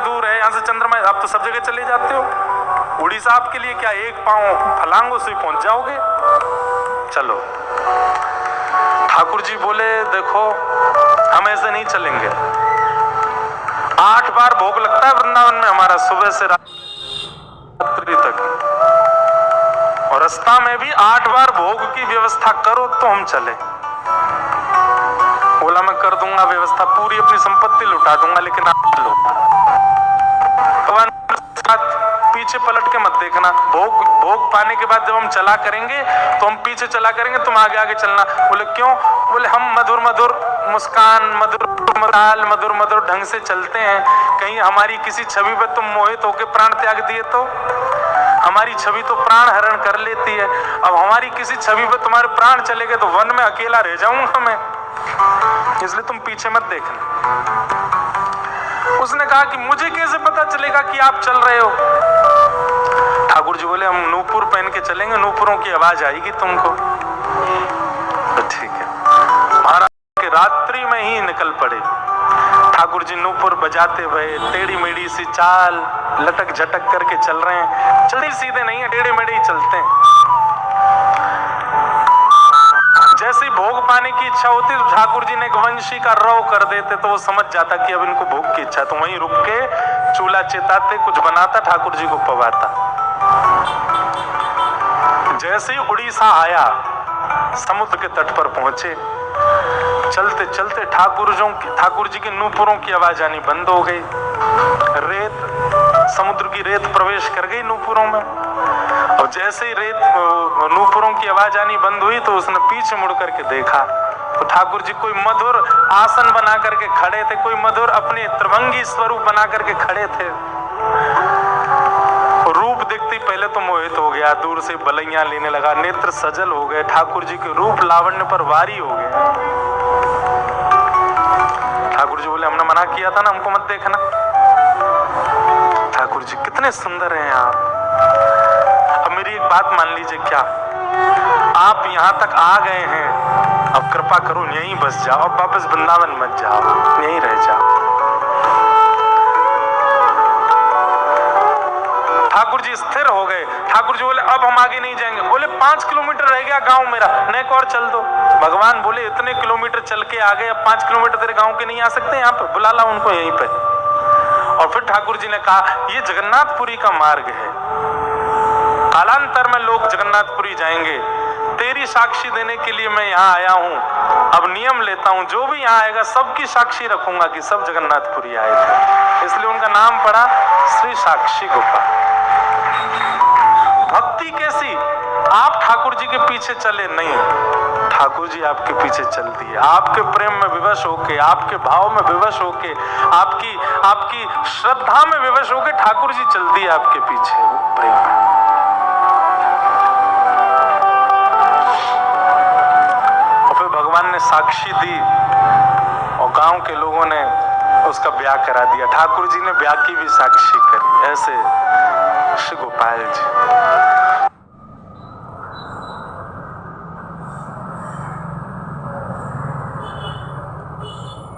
दूर है यहाँ से चंद्रमा, आप तो सब जगह चले जाते हो। उड़ीसा आपके लिए क्या एक पांव फलांगों से पहुंच जाओगे। चलो। ठाकुर जी बोले देखो हम ऐसे नहीं चलेंगे। 8 बार भोग लगता है वृंदावन में हमारा, सुबह से रात्रि तक, और रास्ता में भी 8 बार भोग की व्यवस्था करो तो हम चले। बोला मैं कर दूंगा व्यवस्था, पूरी अपनी संपत्ति लुटा दूंगा, लेकिन आप लो। भगवान पीछे पलट के मत देखना। भोग पाने के बाद जब हम चला करेंगे तो हम पीछे चला करेंगे, तुम आगे आगे चलना। बोले क्यों? बोले हम मधुर मधुर मुस्कान, मधुर मधुर मधुर ढंग से चलते हैं, कहीं हमारी किसी छवि पर तुम मोहित होकर प्राण त्याग दिए तो? हमारी छवि तो प्राण हरण कर लेती है, अब हमारी किसी छवि पर तुम्हारे प्राण चले गए तो वन में अकेला रह जाऊंगा मैं, इसलिए तुम पीछे मत देखना। उसने कहा कि मुझे कैसे पता चलेगा कि आप चल रहे हो? ठाकुर जी बोले हम नूपुर पहन के चलेंगे, नूपुरों की आवाज आएगी तुमको। तो ठीक है। महाराज के रात्रि में ही निकल पड़े। ठाकुर जी नूपुर बजाते हुए टेढ़ी मेढ़ी सी चाल लटक झटक करके चल रहे हैं। चलते सीधे नहीं है, टेढ़े मेढ़े ही चलते हैं। जैसे भोग पाने की इच्छा होती तो ठाकुर जी ने एक वंशी का रौ कर देते तो वो समझ जाता कि अब इनको भोग की इच्छा, तो वहीं रुक के चूल्हा चेताते, कुछ बनाता, ठाकुर जी को पवाता। जैसे ही उड़ीसा आया, समुद्र के तट पर पहुंचे, चलते चलते ठाकुर जी के नूपुरों की आवाज आनी बंद हो गई। समुद्र की रेत प्रवेश कर गई नूपुरों में। और जैसे ही नूपुरों की आवाज आनी बंद हुई तो उसने पीछे मुड़ करके देखा तो ठाकुर जी कोई मधुर आसन बना करके खड़े थे, कोई मधुर अपने त्रिभंगी स्वरूप बना करके खड़े थे। रूप देखते पहले तो मोहित हो गया, दूर से बलैया लेने लगा, नेत्र सजल हो गए, ठाकुर जी के रूप लावण्य पर वारी हो गए। ठाकुर जी बोले हमने मना किया था ना, हमको मत देखना। ठाकुर जी कितने सुंदर हैं आप। अब मेरी एक बात मान लीजिए, क्या आप यहाँ तक आ गए हैं, अब कृपा करो यहीं बस जाओ, अब वापस वृंदावन मत जाओ, यहीं रह जाओ। ठाकुर जी स्थिर हो गए। ठाकुर जी बोले अब हम आगे नहीं जाएंगे। बोले 5 किलोमीटर रह गया गांव मेरा, नेक और चल दो। भगवान बोले इतने किलोमीटर चल के आ गए, अब 5 किलोमीटर तेरे गांव के नहीं आ सकते यहाँ पे? बुला ला उनको यहीं पे। और फिर ठाकुर जी ने कहा ये जगन्नाथपुरी का मार्ग है, कालांतर में लोग जगन्नाथपुरी जाएंगे, तेरी साक्षी देने के लिए मैं यहाँ आया हूँ। अब नियम लेता हूँ, जो भी यहाँ आएगा सबकी साक्षी रखूंगा कि सब जगन्नाथपुरी आए थे। इसलिए उनका नाम पड़ा श्री साक्षी गोपाल। भक्ति कैसी? आप ठाकुर जी के पीछे चले नहीं, ठाकुर जी आपके पीछे चलती है। आपके प्रेम में विवश होके, आपके भाव में विवश होके, आपकी श्रद्धा में विवश होके ठाकुर जी चलती है आपके पीछे। प्रेम भगवान ने साक्षी दी और गांव के लोगों ने उसका ब्याह करा दिया। ठाकुर जी ने ब्याह की भी साक्षी करी। ऐसे श्री गोपाल जी।